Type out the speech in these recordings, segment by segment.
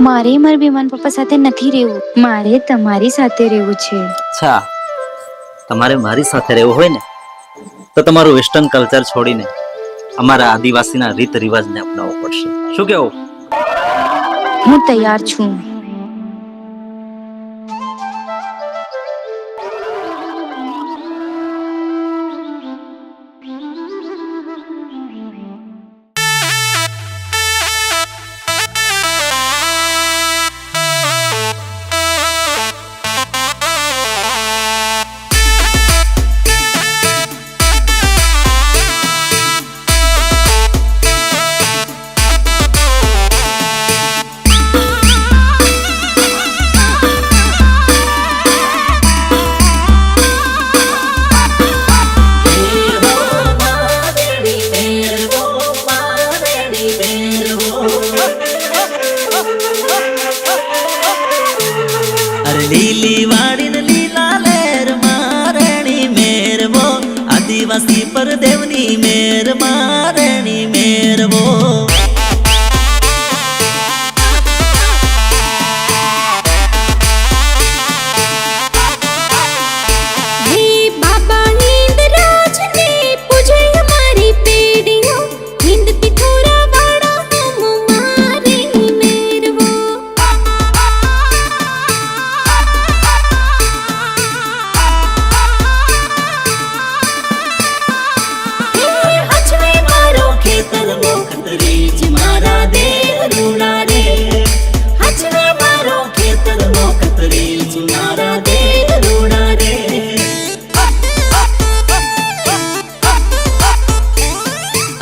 મારે મારા બેમાન પપ્પા સાથે નથી રહેવું, મારે તમારી સાથે રહેવું છે. અચ્છા, તમારે મારી સાથે રહેવું હોય ને તો તમારું વેસ્ટર્ન કલ્ચર છોડીને અમારા આદિવાસીના રીત રિવાજને અપનાવવો પડશે. શું કેવું? હું તૈયાર છું. લીલી વાડીને લીલા લેર મારણી મેરવો, આદિવાસી પર દેવની મેર મારણી મેરવો.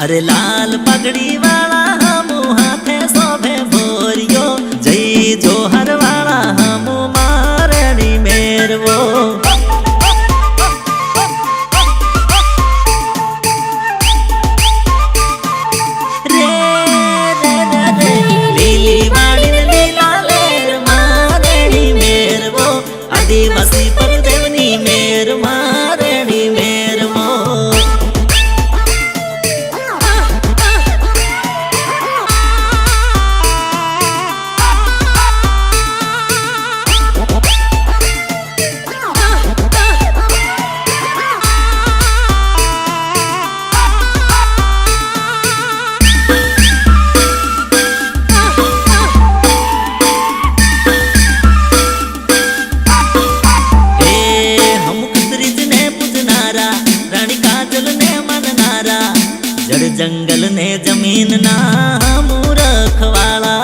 अरे लाल पगड़ी वाला हम हाथे सोभे बोरियो, जय जोहर वाला हम मारणी मेरवो. रे रे रे रे लीली वाड़ी लीला लेर मारणी मेरवो, आदिवासी पर देवनी मेर मारणी मेरवो. जंगल ने जमीन ना रखवाला,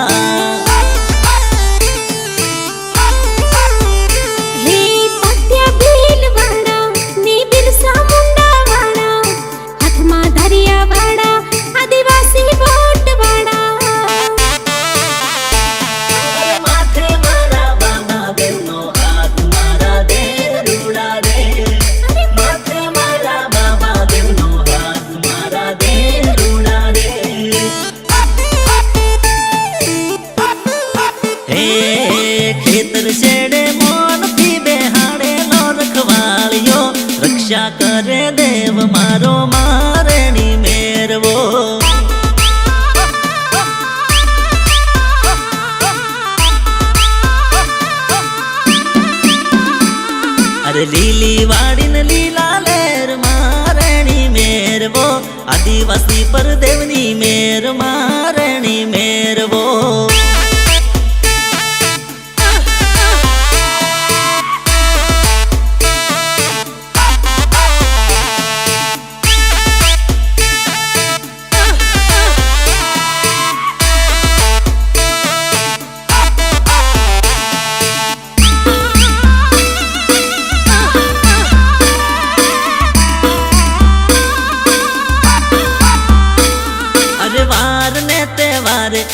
हे पत्या भील वाड़ा ने बिरसा मुंडा वाड़ा, हाथमा धरिया वाड़ा आदिवासी वोट वाड़ा. माथे मारा बाबा देवनो हाथ मारा दे रूड़ा रे, माथे मारा बाबा देवनो हाथ मारा दे. खेतर शेड़े मोन थी बेहाड़े नो रखवालियो, रक्षा करे देव मारो मारणी मेरवो. अरे लीली वाड़ी न लीला लेर मारणी मेरवो, आदिवासी पर देवनी मेर मारणी मेरवो.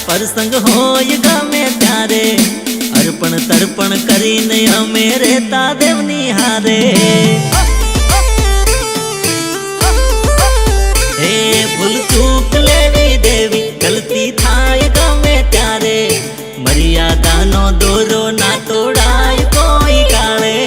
प्रसंग होय गमे त्यारे, अर्पण तर्पण करीने अमे रहता देवनी हारे. हे भूल चूक लेवी देवी गलती थाय गमे त्यारे, मर्यादा नो दोरो ना तोड़ाय कोई गाळे.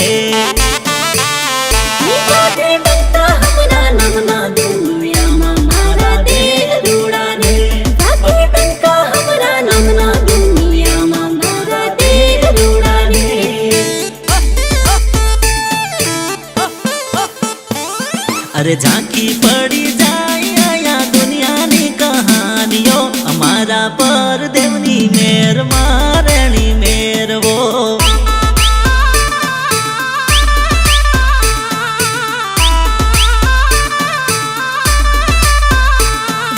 अरे झांकी पड़ी जाए आया दुनियानी कहानियों हमारा पर देवनी मेर मारणी मेर वो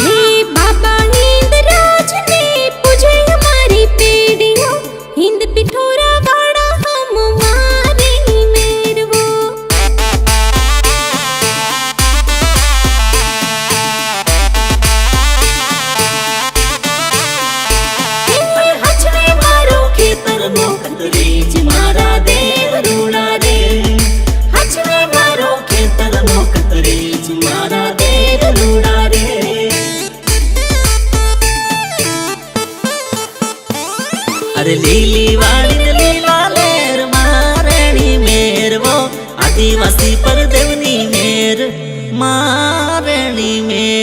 हे बाबा हिंदराज ने पूजे हमारी पेड़ियों हिंद पिठोरा वाड़ा हम मारे मेरवो हचने मारो खेतर नो कतरीज मारा देव रूड़ा रे हचने मारो खेतर नो कतरीज मारा देव रूड़ा रे अरे लीली वाली ने लीला लेर मारणी मेर वो आदिवासी पर देवनी मेर मारणी मेर